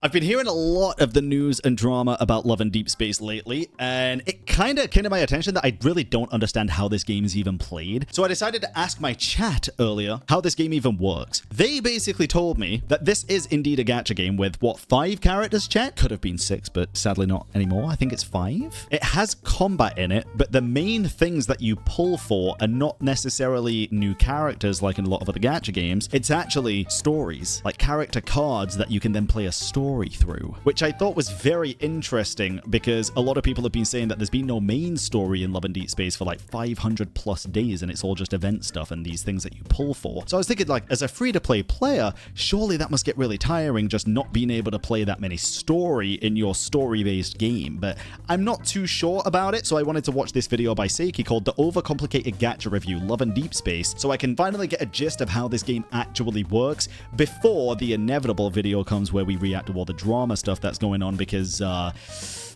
I've been hearing a lot of the news and drama about Love and Deepspace lately, and it kind of came to my attention that I really don't understand how this game is even played. So I decided to ask my chat earlier how this game even works. They basically told me that this is indeed a gacha game with, what, 5 characters, chat? Could have been 6, but sadly not anymore. I think it's 5. It has combat in it, but the main things that you pull for are not necessarily new characters like in a lot of other gacha games. It's actually stories, like character cards that you can then play a story through, which I thought was very interesting because a lot of people have been saying that there's been no main story in Love and Deepspace for like 500 plus days, and it's all just event stuff and these things that you pull for. So I was thinking, like, as a free-to-play player, surely that must get really tiring just not being able to play that many story in your story-based game, but I'm not too sure about it, so I wanted to watch this video by Seiki called The Overcomplicated Gacha Review, Love and Deepspace, so I can finally get a gist of how this game actually works before the inevitable video comes where we react to all the drama stuff that's going on, because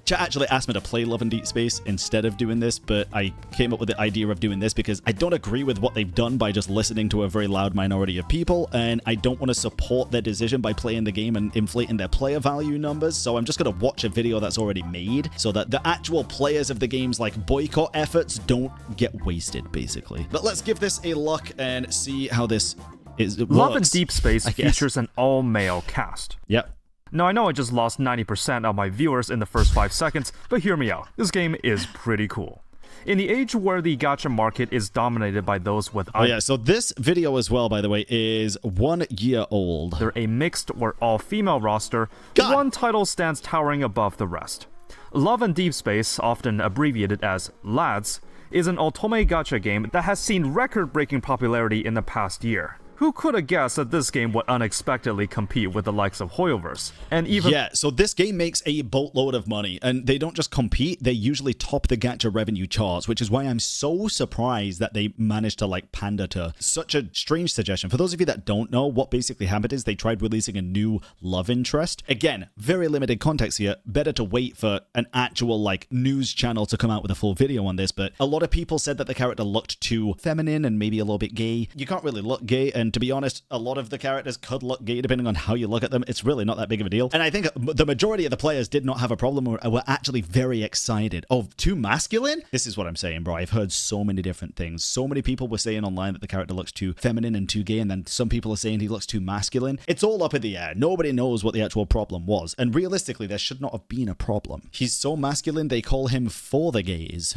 chat actually asked me to play Love and Deepspace instead of doing this, but I came up with the idea of doing this because I don't agree with what they've done by just listening to a very loud minority of people, and I don't want to support their decision by playing the game and inflating their player value numbers, so I'm just going to watch a video that's already made so that the actual players of the game's like boycott efforts don't get wasted, basically. But let's give this a look and see how this Love and Deepspace features an all-male cast. Yep. Now, I know I just lost 90% of my viewers in the first 5 seconds, but hear me out. This game is pretty cool. In the age where the gacha market is dominated by those with... Oh yeah, so this video as well, by the way, is 1 year old. They're a mixed or all-female roster. God. One title stands towering above the rest. Love and Deepspace, often abbreviated as LADS, is an otome gacha game that has seen record-breaking popularity in the past year. Who could have guessed that this game would unexpectedly compete with the likes of HYTE? And even... Yeah, so this game makes a boatload of money, and they don't just compete, they usually top the gacha revenue charts, which is why I'm so surprised that they managed to, like, pander to such a strange suggestion. For those of you that don't know, what basically happened is they tried releasing a new love interest. Again, very limited context here, better to wait for an actual, like, news channel to come out with a full video on this, but a lot of people said that the character looked too feminine and maybe a little bit gay. You can't really look gay, and to be honest, a lot of the characters could look gay depending on how you look at them. It's really not that big of a deal. And I think the majority of the players did not have a problem or were actually very excited. Oh, too masculine? This is what I'm saying, bro. I've heard so many different things. So many people were saying online that the character looks too feminine and too gay, and then some people are saying he looks too masculine. It's all up in the air. Nobody knows what the actual problem was. And realistically, there should not have been a problem. He's so masculine, they call him for the gays.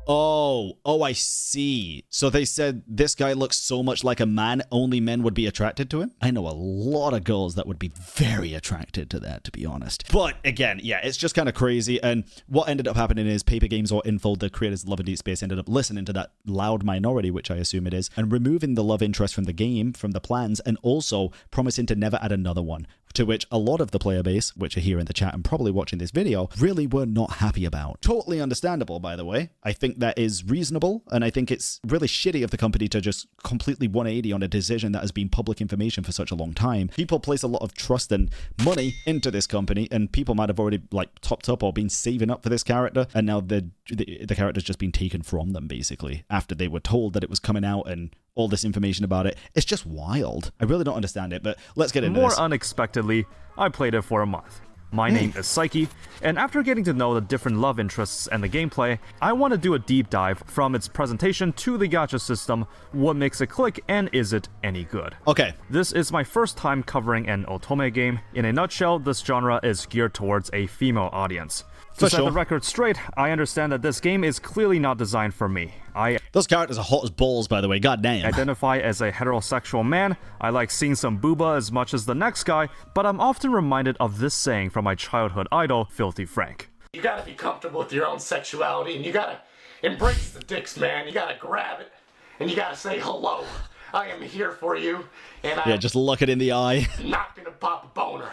Oh, I see. So they said this guy looks so much like a man, only men would be attracted to him? I know a lot of girls that would be very attracted to that, to be honest. But again, yeah, it's just kind of crazy. And what ended up happening is Paper Games or Info, the creators of Love and Deepspace, ended up listening to that loud minority, which I assume it is, and removing the love interest from the game, from the plans, and also promising to never add another one. To which a lot of the player base, which are here in the chat and probably watching this video, really were not happy about. Totally understandable, by the way. I think that is reasonable, and I think it's really shitty of the company to just completely 180 on a decision that has been public information for such a long time. People place a lot of trust and money into this company, and people might have already, like, topped up or been saving up for this character, and now the character's just been taken from them, basically, after they were told that it was coming out and all this information about it. It's just wild. I really don't understand it, but let's get into this. More unexpectedly, I played it for a month. My name is Seiki, and after getting to know the different love interests and the gameplay, I want to do a deep dive from its presentation to the gacha system, what makes it click, and is it any good? Okay. This is my first time covering an otome game. In a nutshell, this genre is geared towards a female audience. To set the record straight, I understand that this game is clearly not designed for me. Those characters are hot as balls, by the way, goddamn. Identify as a heterosexual man. I like seeing some booba as much as the next guy, but I'm often reminded of this saying from my childhood idol, Filthy Frank. You gotta be comfortable with your own sexuality, and you gotta embrace the dicks, man. You gotta grab it, and you gotta say hello. I am here for you, and yeah, just look it in the eye. I'm not gonna pop a boner.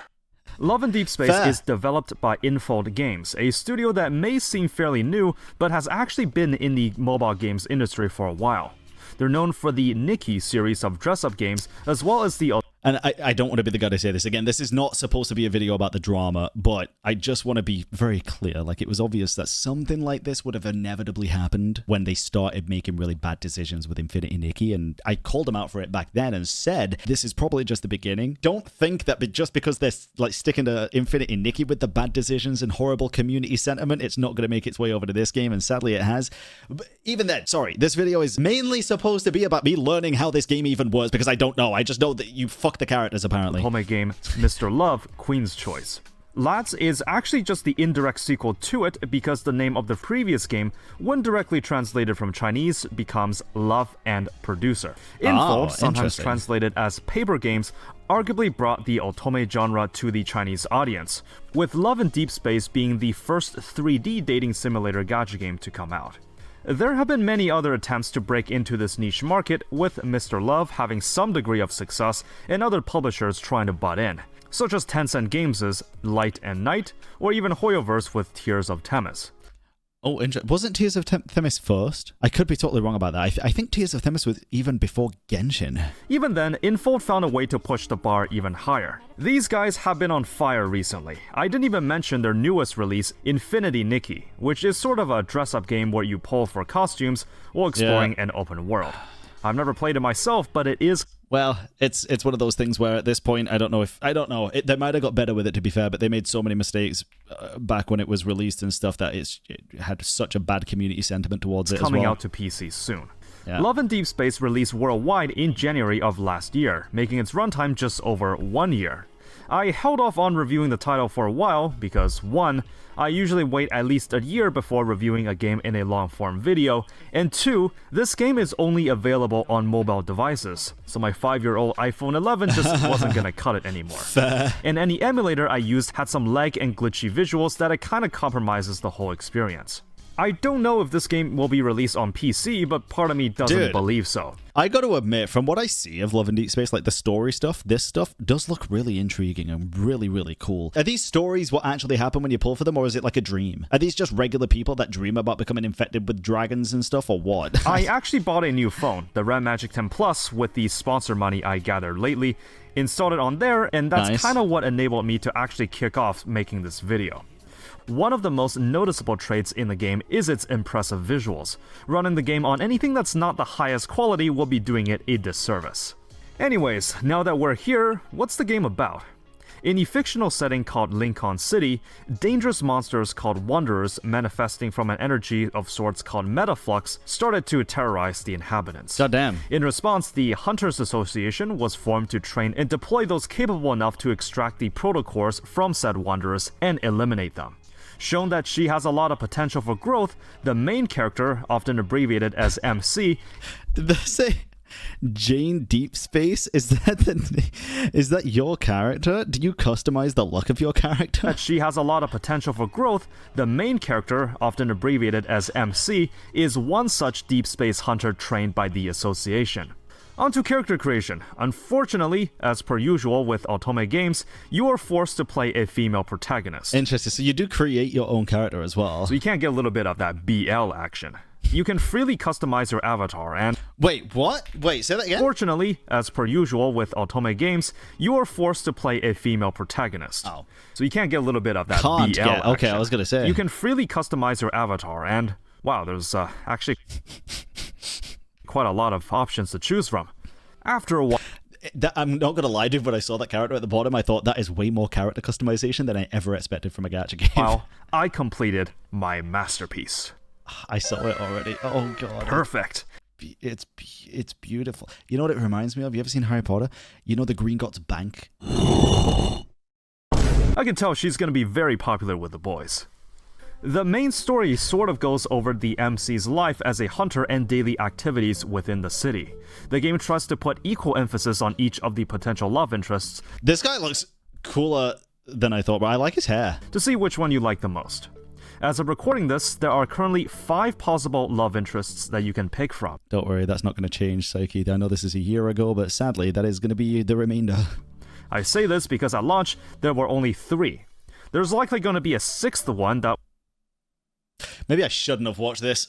Love and Deepspace is developed by Infold Games, a studio that may seem fairly new, but has actually been in the mobile games industry for a while. They're known for the Nikki series of dress-up games, as well as the... And I don't want to be the guy to say this again. This is not supposed to be a video about the drama, but I just want to be very clear. Like, it was obvious that something like this would have inevitably happened when they started making really bad decisions with Infinity Nikki, and I called them out for it back then and said, this is probably just the beginning. Don't think that just because they're like sticking to Infinity Nikki with the bad decisions and horrible community sentiment, it's not going to make its way over to this game, and sadly it has. But even then, sorry, this video is mainly supposed to be about me learning how this game even works, because I don't know. I just know that you fuck the characters, apparently. Otome game Mr. Love, Queen's Choice. Lads is actually just the indirect sequel to it because the name of the previous game, when directly translated from Chinese, becomes Love and Producer. Infold, sometimes translated as Paper Games, arguably brought the otome genre to the Chinese audience, with Love and Deepspace being the first 3D dating simulator gacha game to come out. There have been many other attempts to break into this niche market, with Mr. Love having some degree of success and other publishers trying to butt in, such as Tencent Games' Light and Night, or even Hoyoverse with Tears of Themis. Oh, wasn't Tears of Themis first? I could be totally wrong about that. I think Tears of Themis was even before Genshin. Even then, Infold found a way to push the bar even higher. These guys have been on fire recently. I didn't even mention their newest release, Infinity Nikki, which is sort of a dress-up game where you pull for costumes while exploring an open world. I've never played it myself, but it is... Well, it's one of those things where at this point, I don't know. They might have got better with it, to be fair, but they made so many mistakes back when it was released and stuff that it had such a bad community sentiment towards it as well. Coming out to PC soon. Yeah. Love and Deepspace released worldwide in January of last year, making its runtime just over 1 year. I held off on reviewing the title for a while because 1. I usually wait at least a year before reviewing a game in a long-form video, and 2. This game is only available on mobile devices, so my 5-year-old iPhone 11 just wasn't gonna cut it anymore. Fair. And any emulator I used had some lag and glitchy visuals that it kinda compromises the whole experience. I don't know if this game will be released on PC, but part of me doesn't believe so. I got to admit, from what I see of Love and Deepspace, like the story stuff, this stuff does look really intriguing and really, really cool. Are these stories what actually happen when you pull for them, or is it like a dream? Are these just regular people that dream about becoming infected with dragons and stuff, or what? I actually bought a new phone, the Red Magic 10 Plus, with the sponsor money I gathered lately, installed it on there, and that's kind of what enabled me to actually kick off making this video. One of the most noticeable traits in the game is its impressive visuals. Running the game on anything that's not the highest quality will be doing it a disservice. Anyways, now that we're here, what's the game about? In a fictional setting called Lincoln City, dangerous monsters called Wanderers, manifesting from an energy of sorts called Metaflux, started to terrorize the inhabitants. Goddamn. In response, the Hunters Association was formed to train and deploy those capable enough to extract the protocores from said Wanderers and eliminate them. Shown that she has a lot of potential for growth, the main character, often abbreviated as MC... Did they say Jane Deepspace? Is that your character? Do you customize the look of your character? That she has a lot of potential for growth, the main character, often abbreviated as MC, is one such deep space hunter trained by the association. Onto character creation. Unfortunately, as per usual with otome games, you are forced to play a female protagonist. Interesting. So you do create your own character as well. So you can't get a little bit of that BL action. You can freely customize your avatar and... Wait, what? Wait, say that again? Fortunately, as per usual with otome games, you are forced to play a female protagonist. Oh. So you can't get a little bit of that BL action. Okay, I was gonna say. You can freely customize your avatar and... Wow, there's actually... quite a lot of options to choose from. After a while... I'm not going to lie, dude, when I saw that character at the bottom, I thought that is way more character customization than I ever expected from a gacha game. Well, I completed my masterpiece. I saw it already. Oh, God. Perfect. It's beautiful. You know what it reminds me of? You ever seen Harry Potter? You know the Green God's Bank? I can tell she's going to be very popular with the boys. The main story sort of goes over the MC's life as a hunter and daily activities within the city. The game tries to put equal emphasis on each of the potential love interests. This guy looks cooler than I thought, but I like his hair. To see which one you like the most. As of recording this, there are currently 5 possible love interests that you can pick from. Don't worry, that's not going to change, Psyche. I know this is a year ago, but sadly, that is going to be the remainder. I say this because at launch, there were only 3. There's likely going to be a 6th one that Maybe I shouldn't have watched this.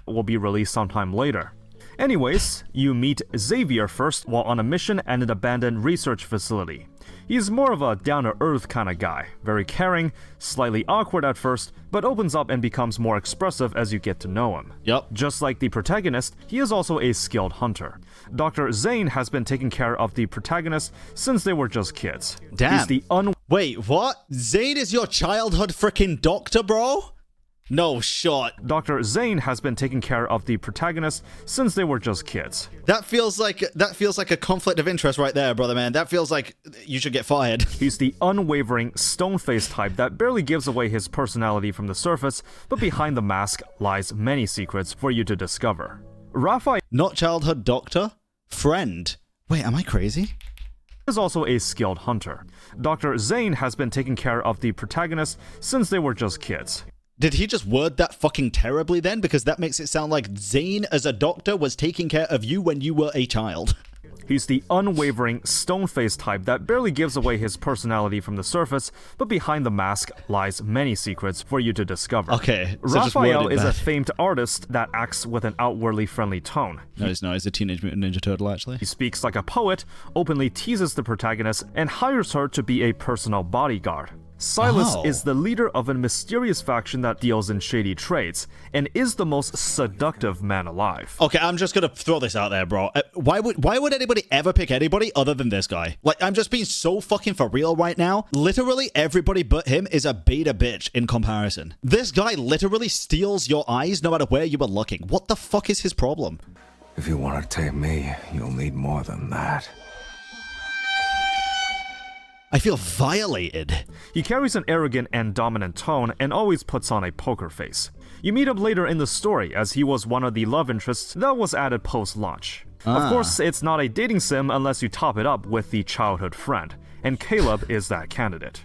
will be released sometime later. Anyways, you meet Xavier first while on a mission at an abandoned research facility. He's more of a down-to-earth kind of guy, very caring, slightly awkward at first, but opens up and becomes more expressive as you get to know him. Yep. Just like the protagonist, he is also a skilled hunter. Dr. Zane has been taking care of the protagonist since they were just kids. Damn. He's the Wait, what? Zane is your childhood freaking doctor, bro? No shot. Dr. Zane has been taking care of the protagonist since they were just kids. That feels like a conflict of interest right there, brother man. That feels like you should get fired. He's the unwavering, stone-faced type that barely gives away his personality from the surface, but behind the mask lies many secrets for you to discover. Raphael Not childhood doctor? Friend. Wait, am I crazy? is also a skilled hunter. Dr. Zane has been taking care of the protagonist since they were just kids. Did he just word that fucking terribly then? Because that makes it sound like Zane as a doctor was taking care of you when you were a child. He's the unwavering, stone-faced type that barely gives away his personality from the surface, but behind the mask lies many secrets for you to discover. Okay, so just word Raphael it is a back. famed artist that acts with an outwardly friendly tone. No, he's not. He's a Teenage Mutant Ninja Turtle, actually. He speaks like a poet, openly teases the protagonist, and hires her to be a personal bodyguard. Silas Oh. is the leader of a mysterious faction that deals in shady trades, and is the most seductive man alive. Okay, I'm just gonna throw this out there, bro. Why would anybody ever pick anybody other than this guy? Like, I'm just being so fucking for real right now. Literally everybody but him is a beta bitch in comparison. This guy literally steals your eyes no matter where you are looking. What the fuck is his problem? If you want to tame me, you'll need more than that. I feel violated. He carries an arrogant and dominant tone and always puts on a poker face. You meet him later in the story as he was one of the love interests that was added post-launch. Of course, it's not a dating sim unless you top it up with the childhood friend, and Caleb is that candidate.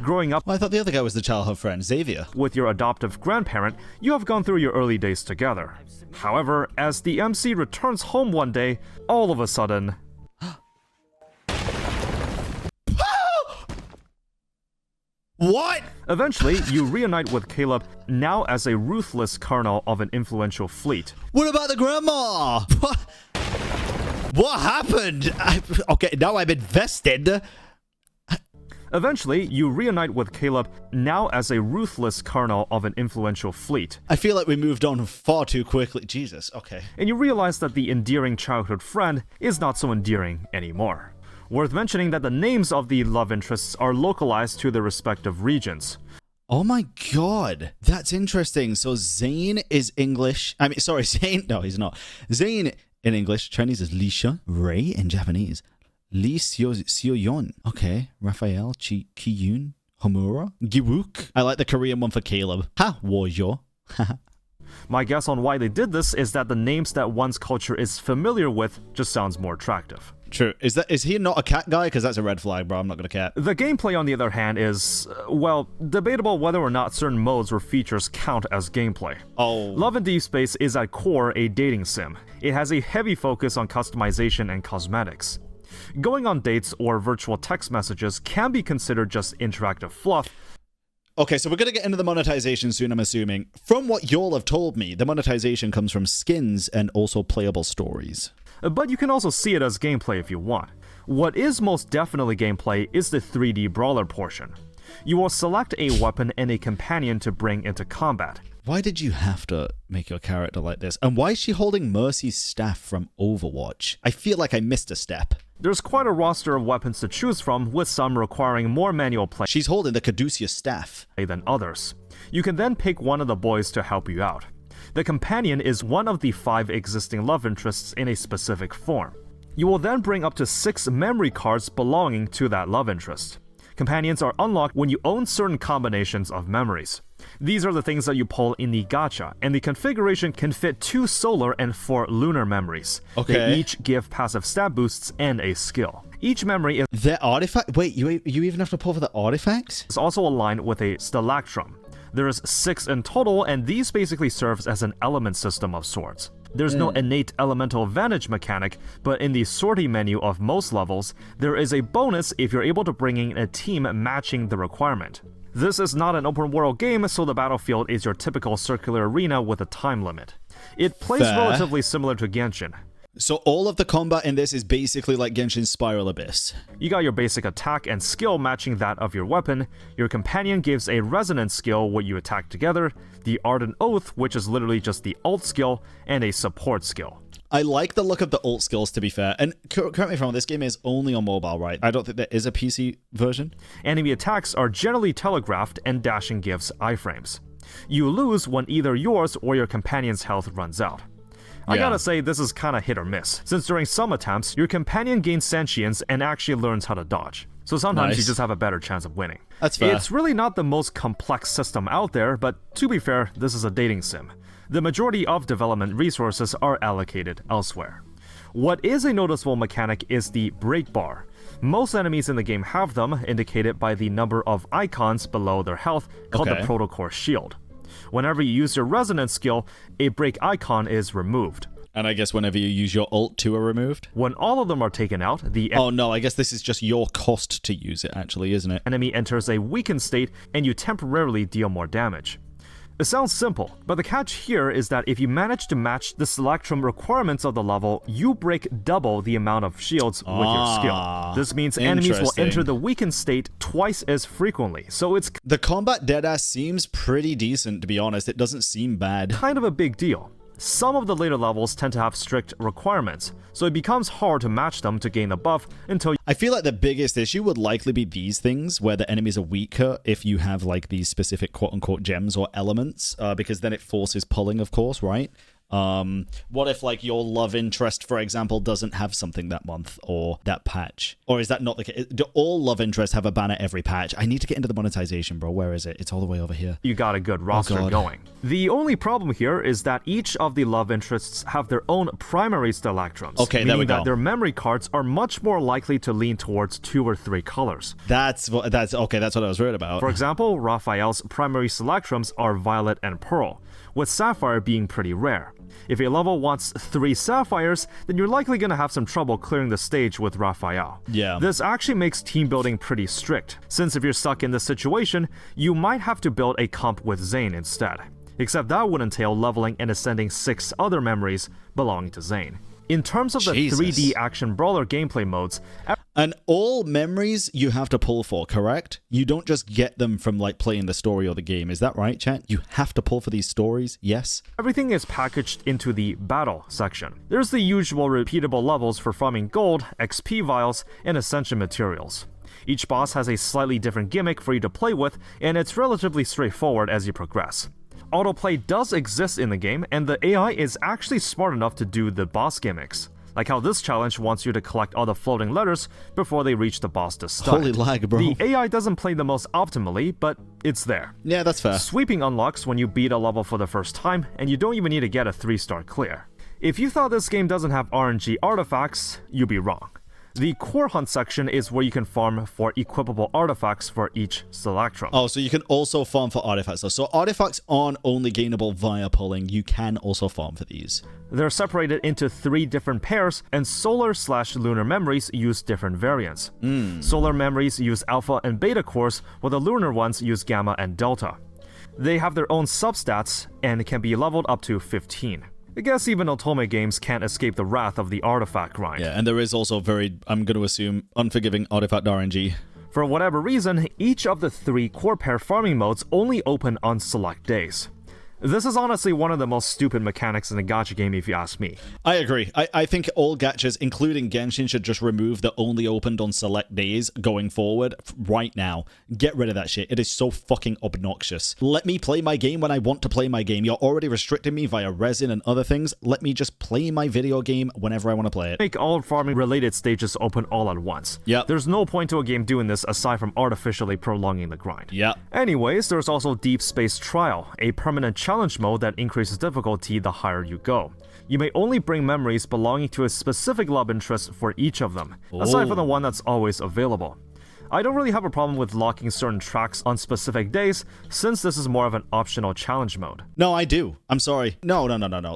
Growing up Well, I thought the other guy was the childhood friend, Xavier. with your adoptive grandparent, you have gone through your early days together. However, as the MC returns home one day, all of a sudden, What? eventually you reunite with Caleb, now as a ruthless colonel of an influential fleet. What about the grandma? What happened? Okay, now I'm invested. Eventually, you reunite with Caleb, now as a ruthless colonel of an influential fleet, I feel like we moved on far too quickly. Jesus, okay. and you realize that the endearing childhood friend is not so endearing anymore. Worth mentioning that the names of the love interests are localized to their respective regions. Oh my god, that's interesting. So Zane is English. I mean, sorry, Zane. No, he's not. Zane in English. Chinese is Lisha. Ray in Japanese. Lee Seo-yeon. Okay. Raphael. Ki-yoon. Homura. Giwook. I like the Korean one for Caleb. Ha, Wojo. My guess on why they did this is that the names that one's culture is familiar with just sounds more attractive. True. Is he not a cat guy? Because that's a red flag, bro. I'm not gonna cat. The gameplay, on the other hand, is, well, debatable whether or not certain modes or features count as gameplay. Oh. Love and Deepspace is at core a dating sim. It has a heavy focus on customization and cosmetics. Going on dates or virtual text messages can be considered just interactive fluff. Okay, so we're going to get into the monetization soon, I'm assuming. From what y'all have told me, the monetization comes from skins and also playable stories. But you can also see it as gameplay if you want. What is most definitely gameplay is the 3D brawler portion. You will select a weapon and a companion to bring into combat. Why did you have to make your character like this? And why is she holding Mercy's staff from Overwatch? I feel like I missed a step. There's quite a roster of weapons to choose from, with some requiring more manual play She's holding the Caduceus staff. than others. You can then pick one of the boys to help you out. The companion is one of the 5 existing love interests in a specific form. You will then bring up to 6 memory cards belonging to that love interest. Companions are unlocked when you own certain combinations of memories. These are the things that you pull in the gacha, and the configuration can fit 2 solar and 4 lunar memories. Okay. They each give passive stat boosts and a skill. Each memory Their artifact? Wait, you even have to pull for the artifacts? is also aligned with a stalactrum. There is 6 in total, and these basically serves as an element system of sorts. There's no innate elemental advantage mechanic, but in the sortie menu of most levels, there is a bonus if you're able to bring in a team matching the requirement. This is not an open world game, so the battlefield is your typical circular arena with a time limit. It plays Fair. relatively similar to Genshin. So all of the combat in this is basically like Genshin's Spiral Abyss. You got your basic attack and skill matching that of your weapon, your companion gives a resonance skill when you attack together, the Ardent Oath, which is literally just the ult skill, and a support skill. I like the look of the ult skills, to be fair. And correct me if I'm wrong, this game is only on mobile, right? I don't think there is a PC version. Enemy attacks are generally telegraphed and dashing gives iframes. You lose when either yours or your companion's health runs out. I Yeah. gotta say, this is kinda hit or miss, since during some attempts, your companion gains sentience and actually learns how to dodge. So sometimes you Nice. just have a better chance of winning. That's fair. It's really not the most complex system out there, but to be fair, this is a dating sim. The majority of development resources are allocated elsewhere. What is a noticeable mechanic is the break bar. Most enemies in the game have them, indicated by the number of icons below their health, called Okay. the Protocore Shield. Whenever you use your resonance skill, a break icon is removed. And I guess whenever you use your ult, two are removed. When all of them are taken out, the Oh no, I guess this is just your cost to use it, actually, isn't it? enemy enters a weakened state and you temporarily deal more damage. It sounds simple, but the catch here is that if you manage to match the Selectrum requirements of the level, you break double the amount of shields with your skill. This means enemies will interesting. enter the weakened state twice as frequently, so it's The combat deadass seems pretty decent, to be honest. It doesn't seem bad. kind of a big deal. Some of the later levels tend to have strict requirements, so it becomes hard to match them to gain the buff until I feel like the biggest issue would likely be these things, where the enemies are weaker if you have like these specific quote-unquote gems or elements, because then it forces pulling, of course, right? What if like your love interest, for example, doesn't have something that month or that patch? Or is that not the case? Do all love interests have a banner every patch? I need to get into the monetization, bro. Where is it? It's all the way over here. you got a good roster God. going. The only problem here is that each of the love interests have their own primary stalactrums, Okay, there meaning we go. that their memory cards are much more likely to lean towards 2 or 3 colors. That's okay. That's what I was worried about. For example, Raphael's primary selectrums are violet and pearl, with sapphire being pretty rare. If a level wants 3 sapphires, then you're likely going to have some trouble clearing the stage with Raphael. Yeah. This actually makes team building pretty strict, since if you're stuck in this situation, you might have to build a comp with Zane instead. Except that would entail leveling and ascending 6 other memories belonging to Zane. In terms of the Jesus. 3D action brawler gameplay modes, And all memories you have to pull for, correct? You don't just get them from like playing the story or the game. Is that right, chat? You have to pull for these stories? Yes? everything is packaged into the battle section. There's the usual repeatable levels for farming gold, XP vials, and ascension materials. Each boss has a slightly different gimmick for you to play with, and it's relatively straightforward as you progress. Autoplay does exist in the game, and the AI is actually smart enough to do the boss gimmicks, like how this challenge wants you to collect all the floating letters before they reach the boss to stun. Holy lag, bro. The AI doesn't play the most optimally, but it's there. Yeah, that's fair. Sweeping unlocks when you beat a level for the first time, and you don't even need to get a 3-star clear. If you thought this game doesn't have RNG artifacts, you'd be wrong. The core hunt section is where you can farm for equipable artifacts for each Selectrum. Oh, so you can also farm for artifacts. So artifacts aren't only gainable via pulling. You can also farm for these. They're separated into 3 different pairs, and solar/lunar memories use different variants. Solar memories use alpha and beta cores, while the lunar ones use gamma and delta. They have their own substats and can be leveled up to 15. I guess even Otome games can't escape the wrath of the artifact grind. Yeah, and there is also very, I'm going to assume, unforgiving artifact RNG. For whatever reason, each of the 3 core pair farming modes only open on select days. This is honestly one of the most stupid mechanics in a gacha game if you ask me. I agree. I think all gachas, including Genshin, should just remove the only opened on select days going forward right now. Get rid of that shit. It is so fucking obnoxious. Let me play my game when I want to play my game. You're already restricting me via resin and other things. Let me just play my video game whenever I want to play it. Make all farming related stages open all at once. Yep. There's no point to a game doing this aside from artificially prolonging the grind. Yep. Anyways, there's also Deepspace Trial, a permanent challenge mode that increases difficulty the higher you go. You may only bring memories belonging to a specific love interest for each of them, aside from the one that's always available. I don't really have a problem with locking certain tracks on specific days, since this is more of an optional challenge mode. No, I do. I'm sorry. No.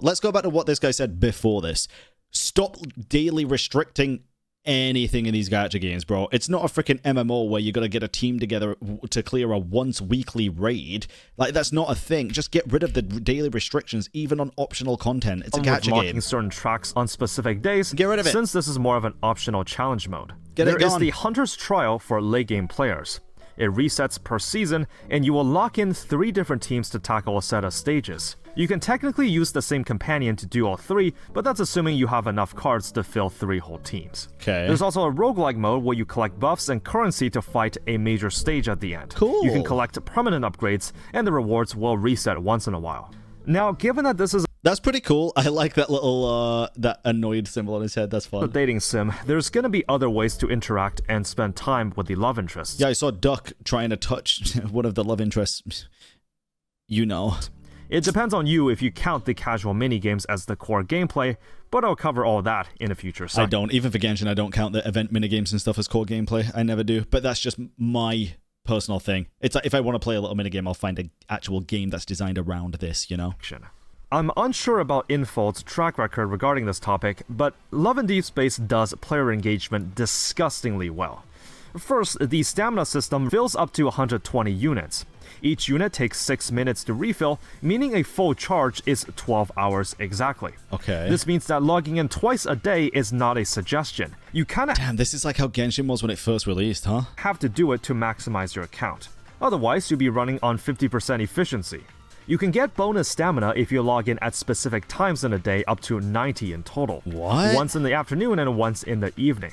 Let's go back to what this guy said before this. Stop daily restricting anything in these gacha games, bro. It's not a freaking MMO where you got to get a team together to clear a once weekly raid. Like, that's not a thing. Just get rid of the daily restrictions, even on optional content. It's a gacha locking game. certain tracks on specific days. Get rid of it. Since this is more of an optional challenge mode. Get it There is gone. the Hunter's Trial for late game players. It resets per season, and you will lock in 3 different teams to tackle a set of stages. You can technically use the same companion to do all 3, but that's assuming you have enough cards to fill 3 whole teams. Okay. There's also a roguelike mode where you collect buffs and currency to fight a major stage at the end. Cool. You can collect permanent upgrades, and the rewards will reset once in a while. Now, given that this is That's pretty cool. I like that little, that annoyed symbol on his head. That's a fun. dating sim, there's gonna be other ways to interact and spend time with the love interests. Yeah, I saw Duck trying to touch one of the love interests. You know. It depends on you if you count the casual minigames as the core gameplay, but I'll cover all that in a future I segment. don't. Even for Genshin, I don't count the event minigames and stuff as core gameplay. I never do. But that's just my personal thing. It's like if I want to play a little minigame, I'll find an actual game that's designed around this, you know? I'm unsure about Infold's track record regarding this topic, but Love and Deepspace does player engagement disgustingly well. First, the stamina system fills up to 120 units. Each unit takes 6 minutes to refill, meaning a full charge is 12 hours exactly. Okay. This means that logging in twice a day is not a suggestion. You kinda Damn, this is like how Genshin was when it first released, huh? have to do it to maximize your account. Otherwise, you'll be running on 50% efficiency. You can get bonus stamina if you log in at specific times in a day, up to 90 in total. What? Once in the afternoon and once in the evening.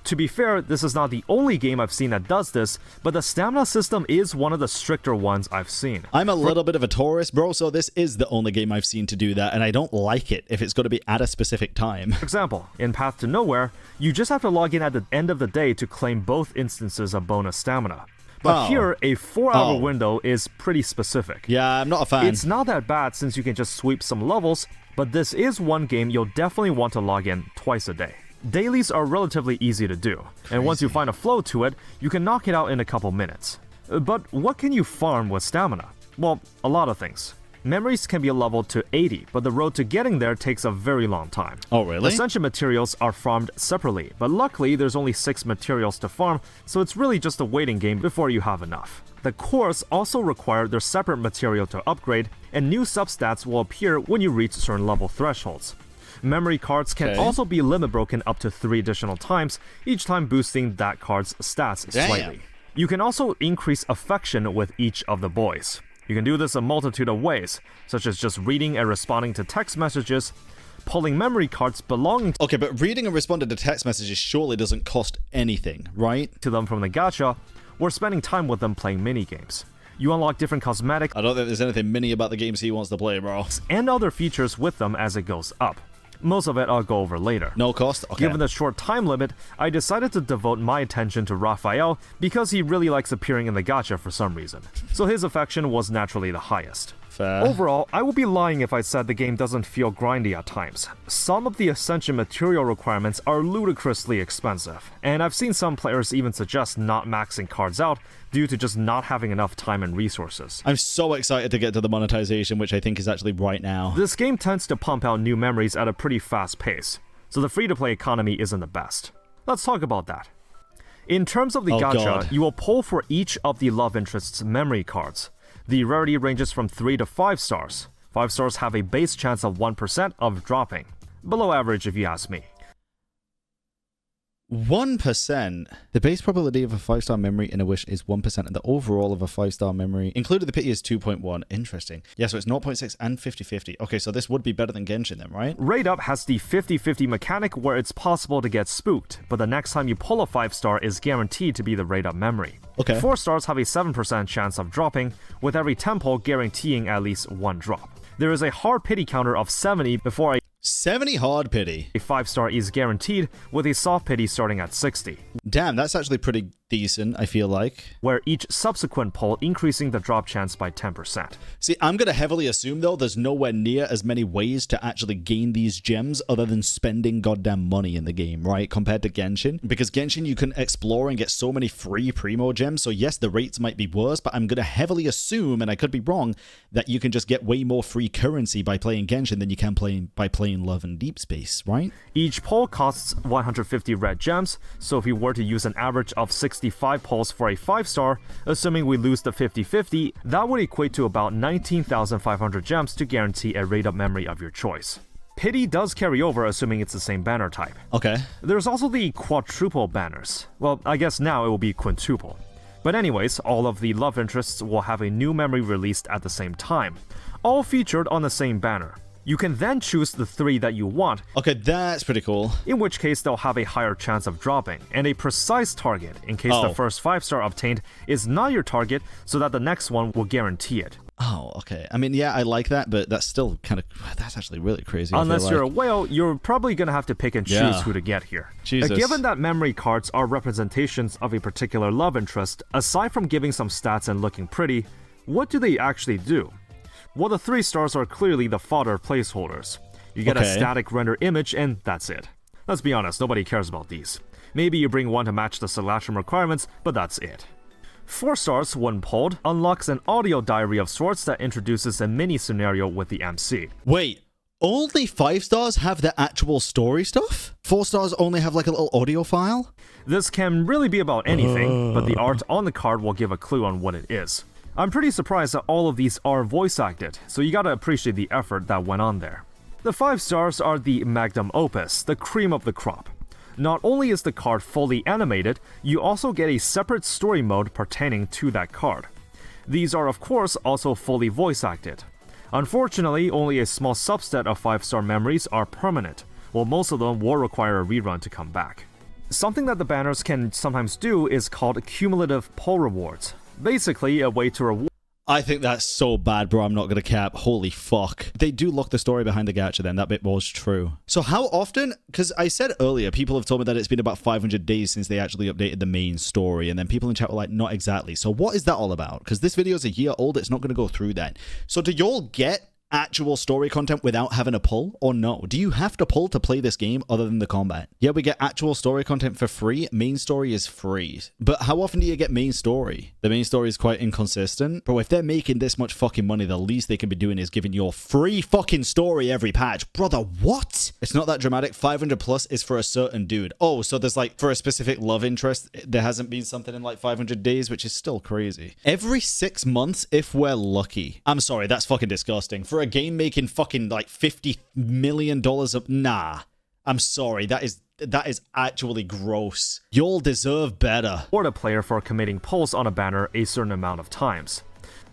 To be fair, this is not the only game I've seen that does this, but the stamina system is one of the stricter ones I've seen. I'm a little bit of a tourist, bro, so this is the only game I've seen to do that, and I don't like it if it's got to be at a specific time. For example, in Path to Nowhere, you just have to log in at the end of the day to claim both instances of bonus stamina. But Oh. here, a 4-hour Oh. window is pretty specific. Yeah, I'm not a fan. It's not that bad since you can just sweep some levels, but this is one game you'll definitely want to log in twice a day. Dailies are relatively easy to do, and once you find a flow to it, you can knock it out in a couple minutes. But what can you farm with stamina? Well, a lot of things. Memories can be leveled to 80, but the road to getting there takes a very long time. Oh, really? Ascension materials are farmed separately, but luckily there's only 6 materials to farm, so it's really just a waiting game before you have enough. The cores also require their separate material to upgrade, and new substats will appear when you reach certain level thresholds. Memory cards can Okay. also be limit broken up to 3 additional times, each time boosting that card's stats Damn. slightly. You can also increase affection with each of the boys. You can do this a multitude of ways, such as just reading and responding to text messages, pulling memory cards belonging Okay, but reading and responding to text messages surely doesn't cost anything, right? to them from the gacha, or spending time with them playing minigames. You unlock different cosmetics I don't think there's anything mini about the games he wants to play, bro. and other features with them as it goes up. Most of it I'll go over later. No cost? Okay. Given the short time limit, I decided to devote my attention to Raphael because he really likes appearing in the gacha for some reason. So his affection was naturally the highest. Fair. Overall, I would be lying if I said the game doesn't feel grindy at times. Some of the Ascension material requirements are ludicrously expensive, and I've seen some players even suggest not maxing cards out due to just not having enough time and resources. I'm so excited to get to the monetization, which I think is actually right now. This game tends to pump out new memories at a pretty fast pace, so the free-to-play economy isn't the best. Let's talk about that. In terms of the Oh, gacha, God. you will pull for each of the love interest's memory cards. The rarity ranges from 3 to 5 stars. 5 stars have a base chance of 1% of dropping. Below average if you ask me. 1%. The base probability of a 5-star memory in a wish is 1%, and the overall of a 5-star memory, including the pity, is 2.1. Interesting. Yeah, so it's 0.6 and 50-50. Okay, so this would be better than Genshin then, right? Raid Up has the 50-50 mechanic where it's possible to get spooked, but the next time you pull a 5-star is guaranteed to be the Raid Up memory. Okay. 4 stars have a 7% chance of dropping, with every 10 pull guaranteeing at least 1 drop. There is a hard pity counter of 70 before 70 hard pity. a 5-star is guaranteed, with a soft pity starting at 60. Damn, that's actually pretty decent, I feel like. where each subsequent pull increasing the drop chance by 10%. See, I'm going to heavily assume, though, there's nowhere near as many ways to actually gain these gems other than spending goddamn money in the game, right? Compared to Genshin. Because Genshin, you can explore and get so many free Primogems. So yes, the rates might be worse, but I'm going to heavily assume, and I could be wrong, that you can just get way more free currency by playing Genshin than you can by playing Love and Deepspace, right? Each pull costs 150 red gems, so if we were to use an average of 65 pulls for a 5-star, assuming we lose the 50-50, that would equate to about 19,500 gems to guarantee a rate-up memory of your choice. Pity does carry over assuming it's the same banner type. Okay. There's also the quadruple banners. Well, I guess now it will be quintuple. But anyways, all of the love interests will have a new memory released at the same time, all featured on the same banner. You can then choose the 3 that you want. Okay, that's pretty cool. In which case they'll have a higher chance of dropping, and a precise target in case the first 5-star obtained is not your target, so that the next one will guarantee it. Oh, okay. I mean, yeah, I like that, but that's still kind of... That's actually really crazy. Unless you're a whale, you're probably going to have to pick and choose who to get here. Jesus. Given that memory cards are representations of a particular love interest, aside from giving some stats and looking pretty, what do they actually do? Well, the 3 stars are clearly the fodder placeholders. You get a static render image, and that's it. Let's be honest, nobody cares about these. Maybe you bring one to match the Celastrum requirements, but that's it. 4 stars, when pulled, unlocks an audio diary of sorts that introduces a mini scenario with the MC. Wait, only 5 stars have the actual story stuff? 4 stars only have like a little audio file? This can really be about anything, but the art on the card will give a clue on what it is. I'm pretty surprised that all of these are voice acted, so you gotta appreciate the effort that went on there. The 5 stars are the magnum opus, the cream of the crop. Not only is the card fully animated, you also get a separate story mode pertaining to that card. These are of course also fully voice acted. Unfortunately, only a small subset of 5-star memories are permanent, while most of them will require a rerun to come back. Something that the banners can sometimes do is called cumulative pull rewards. Basically, a way to reward. I think that's so bad, bro. I'm not going to cap. Holy fuck. They do look the story behind the gacha then. That bit was true. So how often? Because I said earlier, people have told me that it's been about 500 days since they actually updated the main story. And then people in chat were like, not exactly. So what is that all about? Because this video is a year old. It's not going to go through that. So do y'all get actual story content without having a pull, or no? Do you have to pull to play this game other than the combat? Yeah, we get actual story content for free. Main story is free. But how often do you get main story? The main story is quite inconsistent. Bro, if they're making this much fucking money, the least they can be doing is giving you a free fucking story every patch. Brother, what? It's not that dramatic. 500 plus is for a certain dude. Oh, so there's like, for a specific love interest, there hasn't been something in like 500 days, which is still crazy. Every 6 months, if we're lucky. I'm sorry, that's fucking disgusting. For a game making fucking like $50 million of... Nah. I'm sorry, that is actually gross. You'll deserve better. Or a player for committing pulls on a banner a certain amount of times.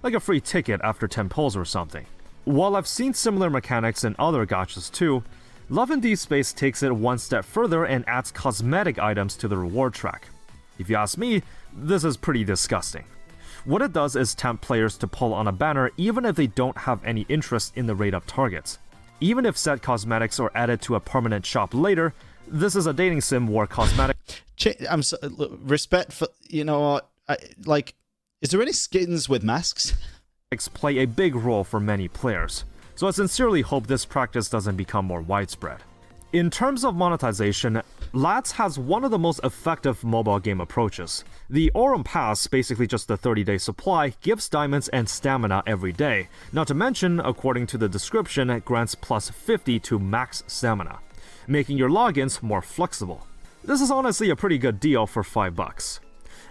Like a free ticket after 10 pulls or something. While I've seen similar mechanics in other gachas too, Love and Deepspace takes it one step further and adds cosmetic items to the reward track. If you ask me, this is pretty disgusting. What it does is tempt players to pull on a banner even if they don't have any interest in the rate-up targets. Even if said cosmetics are added to a permanent shop later, this is a dating sim where cosmetic... I'm so, respect for, you know, like, is there any skins with masks? play a big role for many players, so I sincerely hope this practice doesn't become more widespread. In terms of monetization, Lats has one of the most effective mobile game approaches. The Aurum Pass, basically just a 30-day supply, gives diamonds and stamina every day. Not to mention, according to the description, it grants plus 50 to max stamina, making your logins more flexible. This is honestly a pretty good deal for $5.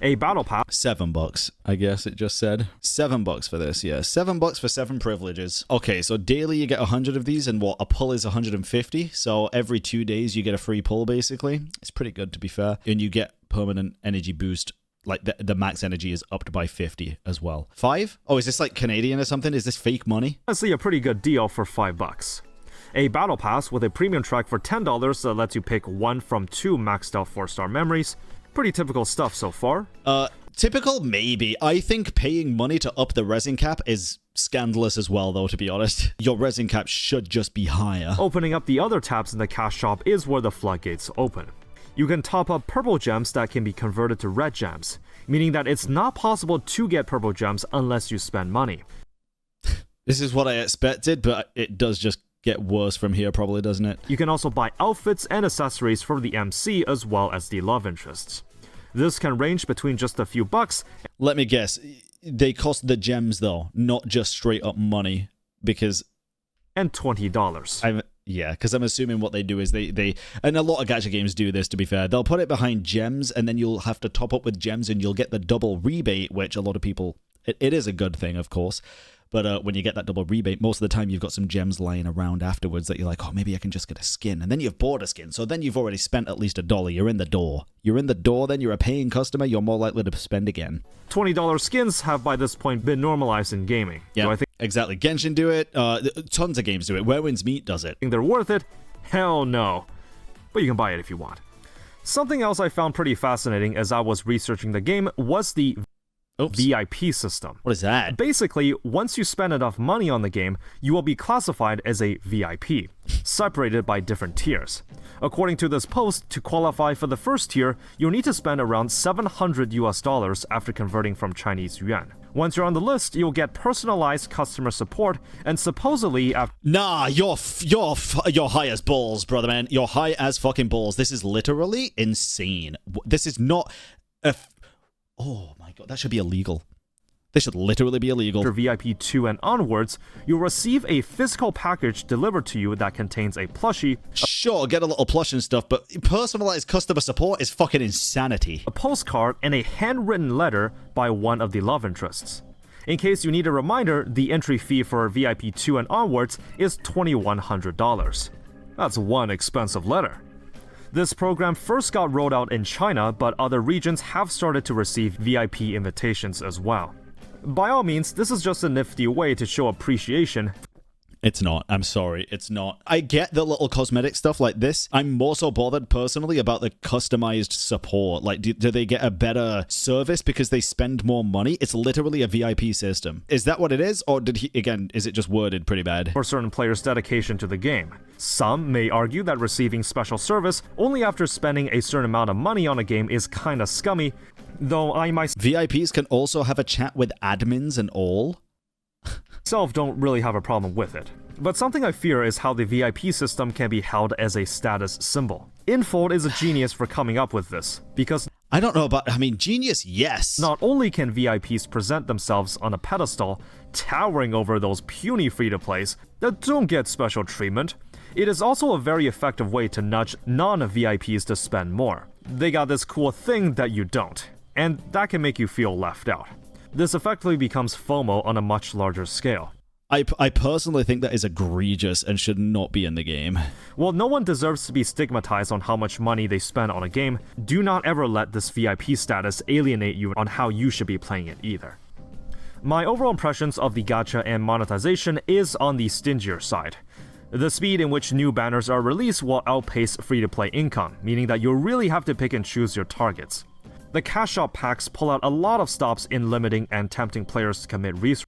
A battle pass... $7, I guess it just said. $7 for this, yeah. $7 for 7 privileges. Okay, so daily you get 100 of these, and what, a pull is 150? So every 2 days you get a free pull, basically. It's pretty good, to be fair. And you get permanent energy boost. Like, the max energy is upped by 50 as well. 5? Oh, is this like Canadian or something? Is this fake money? Honestly, a pretty good deal for $5. A battle pass with a premium track for $10 that lets you pick 1 from 2 maxed out 4-star memories. Pretty typical stuff so far. Typical? Maybe. I think paying money to up the resin cap is scandalous as well, though, to be honest. Your resin cap should just be higher. Opening up the other tabs in the cash shop is where the floodgates open. You can top up purple gems that can be converted to red gems, meaning that it's not possible to get purple gems unless you spend money. This is what I expected, but it does just get worse from here probably, doesn't it? You can also buy outfits and accessories for the MC as well as the love interests. This can range between just a few bucks. Let me guess. They cost the gems, though, not just straight up money, because... And $20. Yeah, because I'm assuming what they do is they... And a lot of gacha games do this, to be fair. They'll put it behind gems, and then you'll have to top up with gems, and you'll get the double rebate, which a lot of people... It is a good thing, of course. But when you get that double rebate, most of the time you've got some gems lying around afterwards that you're like, oh, maybe I can just get a skin. And then you've bought a skin. So then you've already spent at least $1. You're in the door. You're in the door, then you're a paying customer. You're more likely to spend again. $20 skins have by this point been normalized in gaming. Yeah, so I think exactly. Genshin do it. Tons of games do it. Where Winds Meet does it. they're worth it? Hell no. But you can buy it if you want. Something else I found pretty fascinating as I was researching the game was the VIP system. What is that? Basically, once you spend enough money on the game, you will be classified as a VIP, separated by different tiers. According to this post, to qualify for the first tier, you'll need to spend around $700 after converting from Chinese yuan. Once you're on the list, you'll get personalized customer support, and supposedly after... Nah, you're high as balls, brother man. You're high as fucking balls. This is literally insane. This is not a... Oh my god, that should be illegal. This should literally be illegal. For VIP 2 and onwards, you'll receive a physical package delivered to you that contains a plushie, Sure, get a little plush and stuff, but personalized customer support is fucking insanity. a postcard, and a handwritten letter by one of the love interests. In case you need a reminder, the entry fee for VIP 2 and onwards is $2,100. That's one expensive letter. This program first got rolled out in China, but other regions have started to receive VIP invitations as well. By all means, this is just a nifty way to show appreciation. It's not. I'm sorry. It's not. I get the little cosmetic stuff like this. I'm more so bothered personally about the customized support. Like, do they get a better service because they spend more money? It's literally a VIP system. Is that what it is? Or is it just worded pretty bad? For certain players' dedication to the game. Some may argue that receiving special service only after spending a certain amount of money on a game is kinda scummy, though I VIPs can also have a chat with admins and all. myself don't really have a problem with it. But something I fear is how the VIP system can be held as a status symbol. Infold is a genius for coming up with this, because I don't know about, genius, yes. not only can VIPs present themselves on a pedestal, towering over those puny free-to-plays that don't get special treatment, it is also a very effective way to nudge non-VIPs to spend more. They got this cool thing that you don't, and that can make you feel left out. This effectively becomes FOMO on a much larger scale. I personally think that is egregious and should not be in the game. While no one deserves to be stigmatized on how much money they spend on a game, do not ever let this VIP status alienate you on how you should be playing it either. My overall impressions of the gacha and monetization is on the stingier side. The speed in which new banners are released will outpace free-to-play income, meaning that you'll really have to pick and choose your targets. The cash shop packs pull out a lot of stops in limiting and tempting players to commit resources.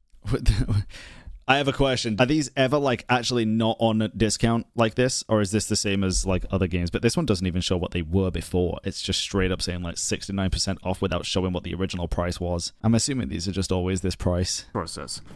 I have a question. Are these ever actually not on discount like this, or is this the same as other games? But this one doesn't even show what they were before. It's just straight up saying 69% off without showing what the original price was. I'm assuming these are just always this price.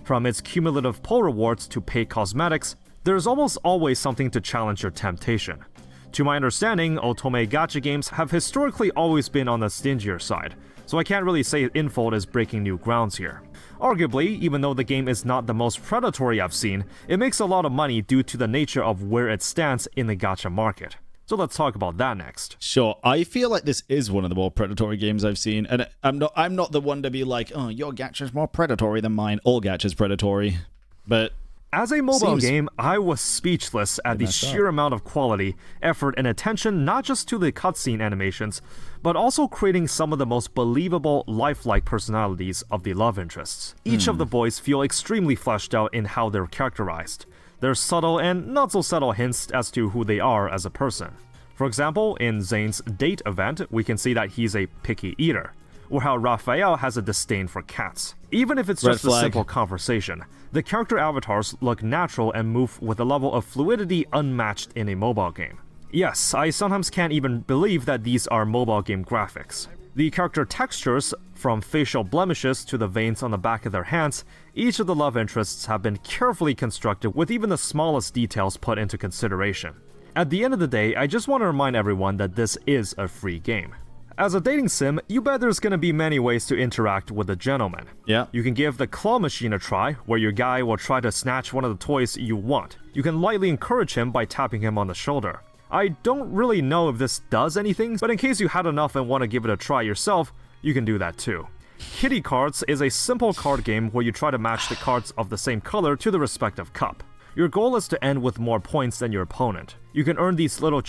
From its cumulative pull rewards to paid cosmetics, there's almost always something to challenge your temptation. To my understanding, otome gacha games have historically always been on the stingier side, so I can't really say Infold is breaking new grounds here. Arguably, even though the game is not the most predatory I've seen, it makes a lot of money due to the nature of where it stands in the gacha market. So let's talk about that next. Sure, I feel like this is one of the more predatory games I've seen, and I'm not the one to be like, oh, your gacha's more predatory than mine. All gacha's predatory, but as a mobile game, I was speechless at the sheer amount of quality, effort, and attention not just to the cutscene animations, but also creating some of the most believable, lifelike personalities of the love interests. Each of the boys feel extremely fleshed out in how they're characterized. There's subtle and not so subtle hints as to who they are as a person. For example, in Zane's date event, we can see that he's a picky eater, or how Raphael has a disdain for cats. Even if it's just a simple conversation, the character avatars look natural and move with a level of fluidity unmatched in a mobile game. Yes, I sometimes can't even believe that these are mobile game graphics. The character textures, from facial blemishes to the veins on the back of their hands, each of the love interests have been carefully constructed with even the smallest details put into consideration. At the end of the day, I just want to remind everyone that this is a free game. As a dating sim, you bet there's gonna be many ways to interact with a gentleman. Yeah. You can give the claw machine a try, where your guy will try to snatch one of the toys you want. You can lightly encourage him by tapping him on the shoulder. I don't really know if this does anything, but in case you had enough and want to give it a try yourself, you can do that too. Kitty Cards is a simple card game where you try to match the cards of the same color to the respective cup. Your goal is to end with more points than your opponent. You can earn these little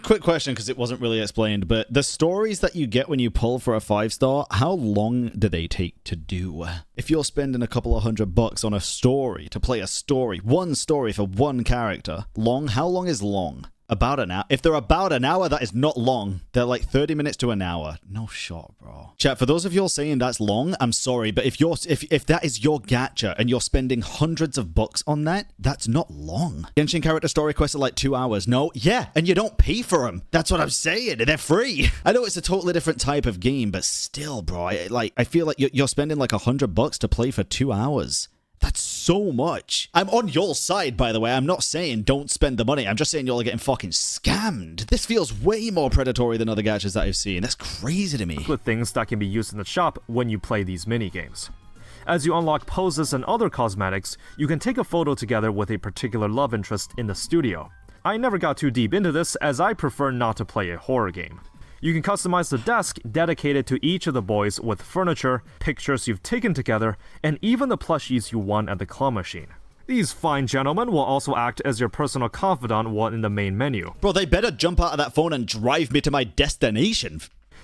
Quick question, because it wasn't really explained, but the stories that you get when you pull for a 5-star, how long do they take to do? If you're spending a couple of $100 on a story, to play a story, one story for one character, long? How long is long? About an hour. If they're about an hour, that is not long. They're like 30 minutes to an hour. No shot, bro. Chat, for those of you all saying that's long, I'm sorry, but if that is your gacha and you're spending hundreds of bucks on that, that's not long. Genshin character story quests are like 2 hours. No, yeah, and you don't pay for them. That's what I'm saying. They're free. I know it's a totally different type of game, but still, bro, I feel like you're spending like $100 to play for 2 hours. That's so much. I'm on your side, by the way. I'm not saying don't spend the money. I'm just saying y'all are getting fucking scammed. This feels way more predatory than other gachas that I've seen. That's crazy to me. with things that can be used in the shop when you play these minigames. As you unlock poses and other cosmetics, you can take a photo together with a particular love interest in the studio. I never got too deep into this, as I prefer not to play a horror game. You can customize the desk dedicated to each of the boys with furniture, pictures you've taken together, and even the plushies you won at the claw machine. These fine gentlemen will also act as your personal confidant while in the main menu. Bro, they better jump out of that phone and drive me to my destination.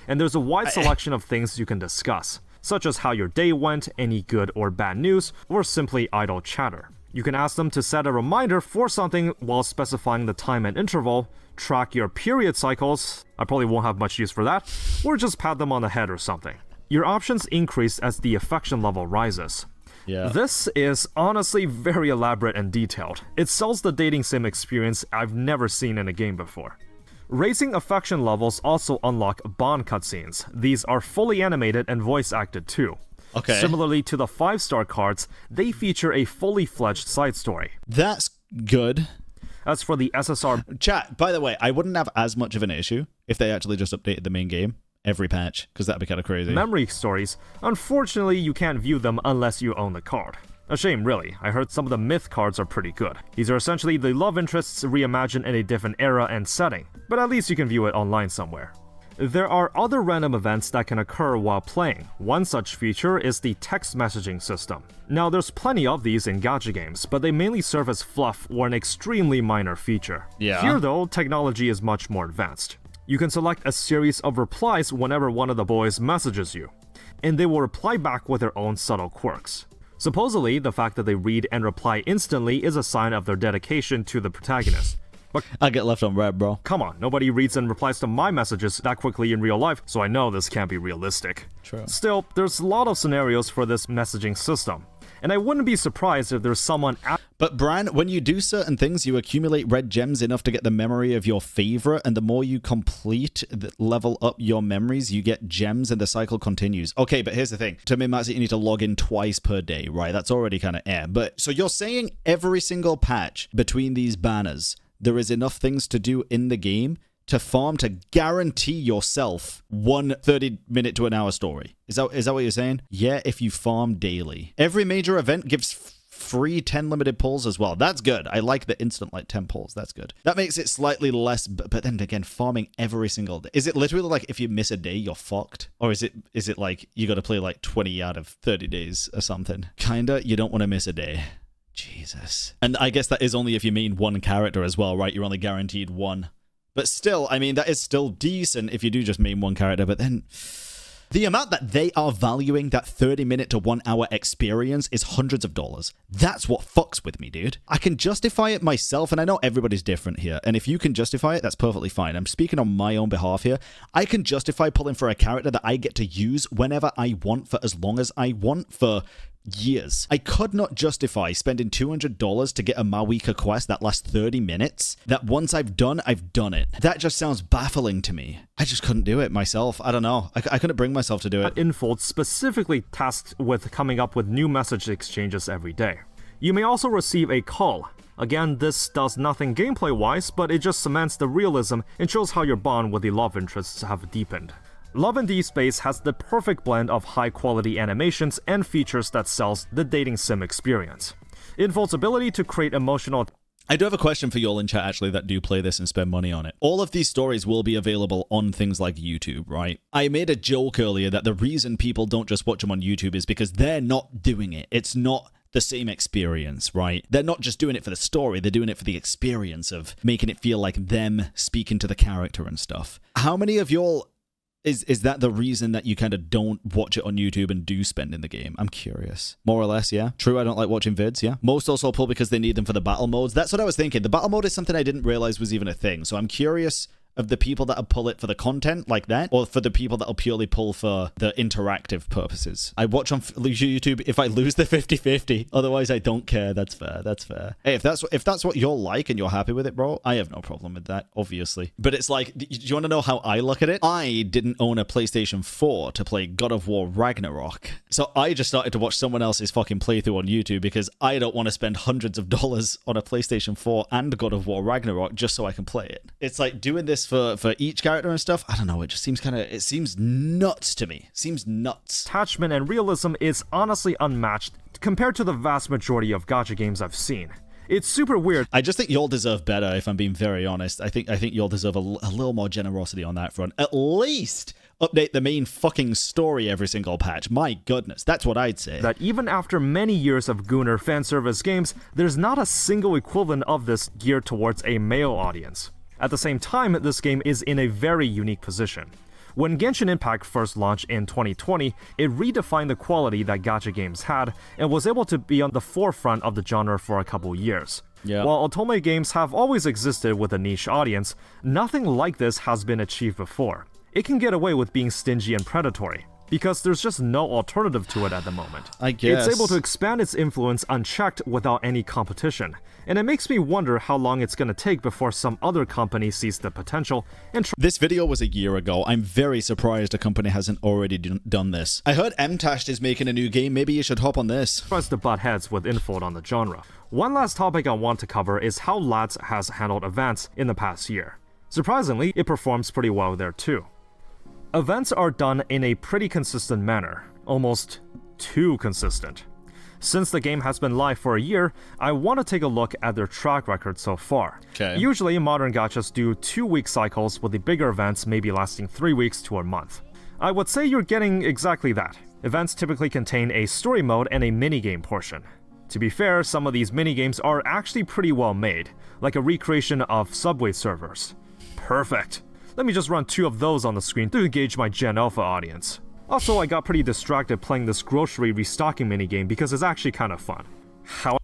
And there's a wide selection of things you can discuss, such as how your day went, any good or bad news, or simply idle chatter. You can ask them to set a reminder for something while specifying the time and interval, track your period cycles, I probably won't have much use for that, or just pat them on the head or something. Your options increase as the affection level rises. Yeah. This is honestly very elaborate and detailed. It sells the dating sim experience I've never seen in a game before. Raising affection levels also unlock bond cutscenes. These are fully animated and voice acted too. Okay. Similarly to the 5-star cards, they feature a fully fledged side story. That's good. As for the SSR... Chat, by the way, I wouldn't have as much of an issue if they actually just updated the main game every patch, because that'd be kind of crazy. memory stories, unfortunately you can't view them unless you own the card. A shame, really. I heard some of the myth cards are pretty good. These are essentially the love interests reimagined in a different era and setting, but at least you can view it online somewhere. There are other random events that can occur while playing. One such feature is the text messaging system. Now, there's plenty of these in gacha games, but they mainly serve as fluff or an extremely minor feature. Yeah. Here, though, technology is much more advanced. You can select a series of replies whenever one of the boys messages you, and they will reply back with their own subtle quirks. Supposedly, the fact that they read and reply instantly is a sign of their dedication to the protagonist. But I get left on red, bro. come on, nobody reads and replies to my messages that quickly in real life, so I know this can't be realistic. True. Still, there's a lot of scenarios for this messaging system, and I wouldn't be surprised if there's someone But Bran, when you do certain things, you accumulate red gems enough to get the memory of your favorite, and the more you complete, level up your memories, you get gems, and the cycle continues. Okay, but here's the thing. To min-max it, you need to log in twice per day, right? That's already kind of But so you're saying every single patch between these banners, there is enough things to do in the game to farm to guarantee yourself one 30-minute to an hour story. Is that what you're saying? Yeah, if you farm daily. Every major event gives free 10 limited pulls as well. That's good. I like the instant 10 pulls. That's good. That makes it slightly less, but then again, farming every single day. Is it literally like if you miss a day, you're fucked? Or is it like you got to play like 20 out of 30 days or something? Kinda, you don't want to miss a day. Jesus. And I guess that is only if you mean one character as well, right? You're only guaranteed one. But still, I mean, that is still decent if you do just main one character, but then the amount that they are valuing that 30-minute to 1 hour experience is hundreds of dollars. That's what fucks with me, dude. I can justify it myself, and I know everybody's different here, and if you can justify it, that's perfectly fine. I'm speaking on my own behalf here. I can justify pulling for a character that I get to use whenever I want for as long as I want for years. I could not justify spending $200 to get a Mawika quest that lasts 30 minutes, that once I've done it. That just sounds baffling to me. I just couldn't do it myself. I don't know. I couldn't bring myself to do it. Infold specifically tasked with coming up with new message exchanges every day. You may also receive a call. Again, this does nothing gameplay-wise, but it just cements the realism and shows how your bond with the love interests have deepened. Love in Deepspace has the perfect blend of high-quality animations and features that sells the dating sim experience. Infold's ability to create emotional... I do have a question for you all in chat, actually, that do play this and spend money on it. All of these stories will be available on things like YouTube, right? I made a joke earlier that the reason people don't just watch them on YouTube is because they're not doing it. It's not the same experience, right? They're not just doing it for the story, they're doing it for the experience of making it feel like them speaking to the character and stuff. How many of y'all... Is that the reason that you kind of don't watch it on YouTube and do spend in the game? I'm curious. More or less, yeah. True, I don't like watching vids, yeah. Most also pull because they need them for the battle modes. That's what I was thinking. The battle mode is something I didn't realize was even a thing. So I'm curious of the people that'll pull it for the content like that, or for the people that'll purely pull for the interactive purposes. I watch on YouTube if I lose the 50-50. Otherwise, I don't care. That's fair. That's fair. Hey, if that's what you're like and you're happy with it, bro, I have no problem with that, obviously. But it's like, do you want to know how I look at it? I didn't own a PlayStation 4 to play God of War Ragnarok. So I just started to watch someone else's fucking playthrough on YouTube because I don't want to spend hundreds of dollars on a PlayStation 4 and God of War Ragnarok just so I can play it. It's like doing this for each character and stuff. I don't know, it just seems it seems nuts to me. Seems nuts. Attachment and realism is honestly unmatched compared to the vast majority of gacha games I've seen. It's super weird. I just think y'all deserve better, if I'm being very honest. I think y'all deserve a little more generosity on that front. At least update the main fucking story every single patch. My goodness, that's what I'd say. That even after many years of Gunnar fanservice games, there's not a single equivalent of this geared towards a male audience. At the same time, this game is in a very unique position. When Genshin Impact first launched in 2020, it redefined the quality that gacha games had and was able to be on the forefront of the genre for a couple years. Yeah. While otome games have always existed with a niche audience, nothing like this has been achieved before. It can get away with being stingy and predatory, because there's just no alternative to it at the moment. I guess. It's able to expand its influence unchecked without any competition, and it makes me wonder how long it's gonna take before some other company sees the potential and This video was a year ago. I'm very surprised a company hasn't already done this. I heard MTashed is making a new game. Maybe you should hop on this. tries to butt heads with Infold on the genre. One last topic I want to cover is how LADS has handled events in the past year. Surprisingly, it performs pretty well there too. Events are done in a pretty consistent manner, almost too consistent. Since the game has been live for a year, I want to take a look at their track record so far. Okay. Usually, modern gachas do 2-week cycles, with the bigger events maybe lasting 3 weeks to a month. I would say you're getting exactly that. Events typically contain a story mode and a minigame portion. To be fair, some of these minigames are actually pretty well made, like a recreation of Subway servers. Perfect! Let me just run 2 of those on the screen to gauge my Gen Alpha audience. Also, I got pretty distracted playing this grocery restocking minigame because it's actually kind of fun.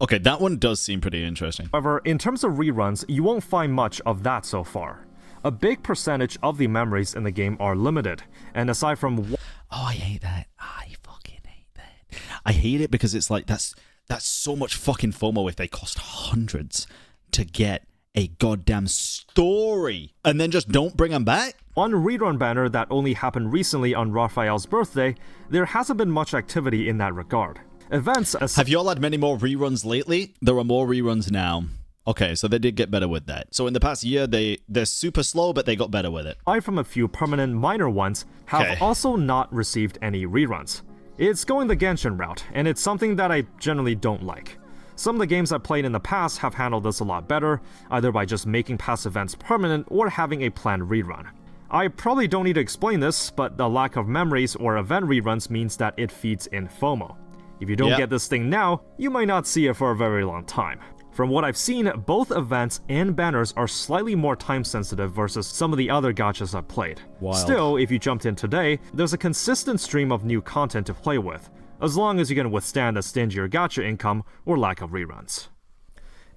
Okay, that one does seem pretty interesting. However, in terms of reruns, you won't find much of that so far. A big percentage of the memories in the game are limited, and aside from Oh, I hate that. I fucking hate that. I hate it because it's like, that's so much fucking FOMO if they cost hundreds to get a goddamn story and then just don't bring them back? one rerun banner that only happened recently on Raphael's birthday, there hasn't been much activity in that regard. Events Have y'all had many more reruns lately? There are more reruns now. Okay, so they did get better with that. So in the past year, they're super slow, but they got better with it. aside from a few permanent minor ones, have also not received any reruns. It's going the Genshin route, and it's something that I generally don't like. Some of the games I've played in the past have handled this a lot better, either by just making past events permanent or having a planned rerun. I probably don't need to explain this, but the lack of memories or event reruns means that it feeds in FOMO. If you don't get this thing now, you might not see it for a very long time. From what I've seen, both events and banners are slightly more time sensitive versus some of the other gachas I've played. Wild. Still, if you jumped in today, there's a consistent stream of new content to play with, as long as you can withstand the stingier gacha income or lack of reruns.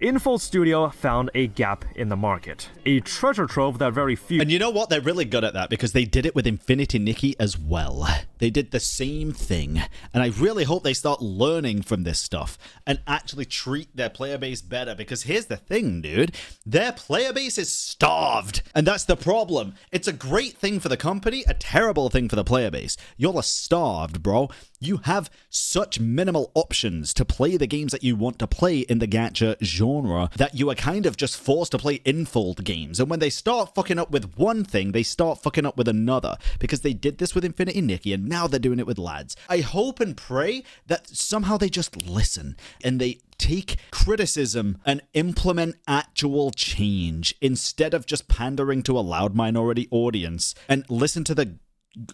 Info Studio found a gap in the market, a treasure trove that very few... And you know what? They're really good at that because they did it with Infinity Nikki as well. They did the same thing. And I really hope they start learning from this stuff and actually treat their player base better, because here's the thing, dude. Their player base is starved. And that's the problem. It's a great thing for the company, a terrible thing for the player base. Y'all are starved, bro. You have such minimal options to play the games that you want to play in the gacha genre that you are kind of just forced to play infold games. And when they start fucking up with one thing, they start fucking up with another, because they did this with Infinity Nikki and now they're doing it with lads. I hope and pray that somehow they just listen and they take criticism and implement actual change instead of just pandering to a loud minority audience, and listen to the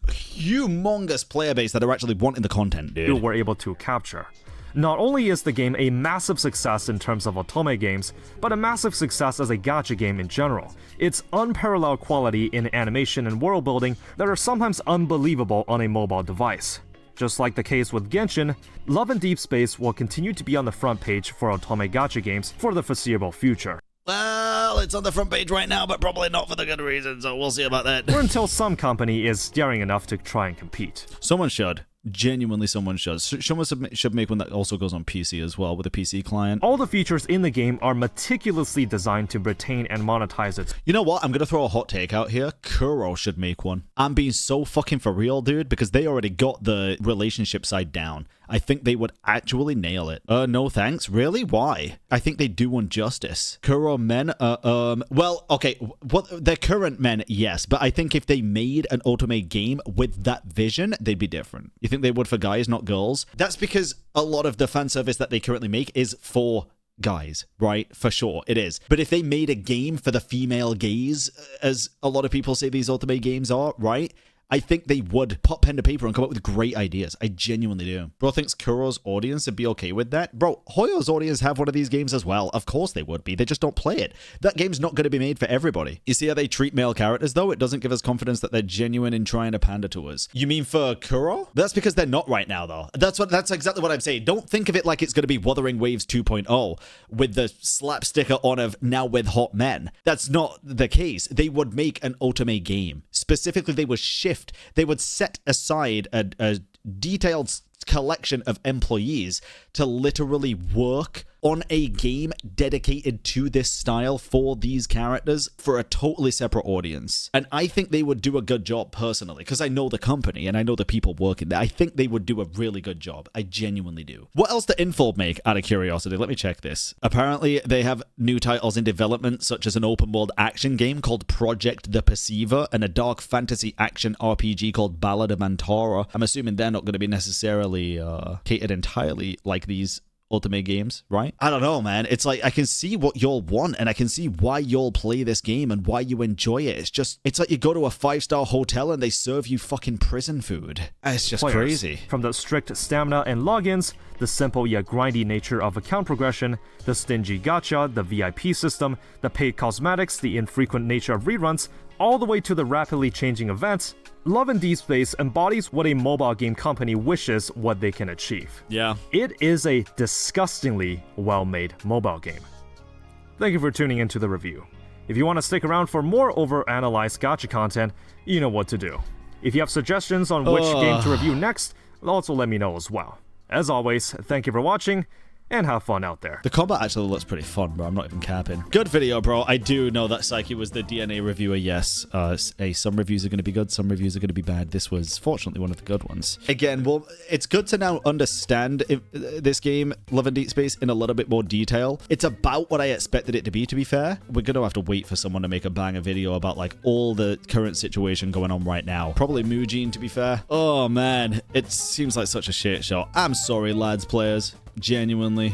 humongous player base that are actually wanting the content, dude. were able to capture. Not only is the game a massive success in terms of otome games, but a massive success as a gacha game in general. Its unparalleled quality in animation and world building that are sometimes unbelievable on a mobile device. Just like the case with Genshin, Love and Deepspace will continue to be on the front page for otome gacha games for the foreseeable future. Well, it's on the front page right now, but probably not for the good reason, so we'll see about that. Or until some company is daring enough to try and compete. Someone should. Genuinely, someone should. Someone should make one that also goes on PC as well, with a PC client. All the features in the game are meticulously designed to retain and monetize it. You know what? I'm gonna throw a hot take out here. Kuro should make one. I'm being so fucking for real, dude, because they already got the relationship side down. I think they would actually nail it. No thanks. Really? Why? I think they do one justice. Kuro men, well, okay, what their current men, yes, but I think if they made an otome game with that vision, they'd be different. You think they would for guys, not girls? That's because a lot of the fan service that they currently make is for guys, right? For sure, it is. But if they made a game for the female gaze, as a lot of people say these otome games are, right? I think they would put pen to paper and come up with great ideas. I genuinely do. Bro thinks Kuro's audience would be okay with that. Bro, Hoyo's audience have one of these games as well. Of course they would be. They just don't play it. That game's not going to be made for everybody. You see how they treat male characters, though? It doesn't give us confidence that they're genuine in trying to pander to us. You mean for Kuro? That's because they're not right now, though. That's exactly what I'm saying. Don't think of it like it's going to be Wuthering Waves 2.0 with the slapsticker on of now with hot men. That's not the case. They would make an otome game. Specifically, they would set aside a detailed collection of employees to literally work on a game dedicated to this style for these characters for a totally separate audience. And I think they would do a good job personally, because I know the company and I know the people working there. I think they would do a really good job. I genuinely do. What else did Infold make, out of curiosity? Let me check this. Apparently, they have new titles in development, such as an open world action game called Project the Perceiver and a dark fantasy action RPG called Ballad of Antara. I'm assuming they're not going to be necessarily catered entirely like these otome games, right? I don't know, man. It's like I can see what y'all want and I can see why y'all play this game and why you enjoy it. It's like you go to a 5-star hotel and they serve you fucking prison food. It's just crazy. From the strict stamina and logins, the simple yet grindy nature of account progression, the stingy gacha, the VIP system, the paid cosmetics, the infrequent nature of reruns, all the way to the rapidly changing events, Love and Deepspace embodies what a mobile game company wishes what they can achieve. Yeah. It is a disgustingly well-made mobile game. Thank you for tuning into the review. If you want to stick around for more overanalyzed gacha content, you know what to do. If you have suggestions on which game to review next, also let me know as well. As always, thank you for watching, and have fun out there. The combat actually looks pretty fun, bro. I'm not even capping. Good video, bro. I do know that Psyche was the DNA reviewer, yes. Some reviews are going to be good, some reviews are going to be bad. This was, fortunately, one of the good ones. Again, well, it's good to now understand this game, Love and Deepspace, in a little bit more detail. It's about what I expected it to be fair. We're going to have to wait for someone to make a banger video about, like, all the current situation going on right now. Probably Mujin, to be fair. Oh, man. It seems like such a shit show. I'm sorry, lads, players. Genuinely.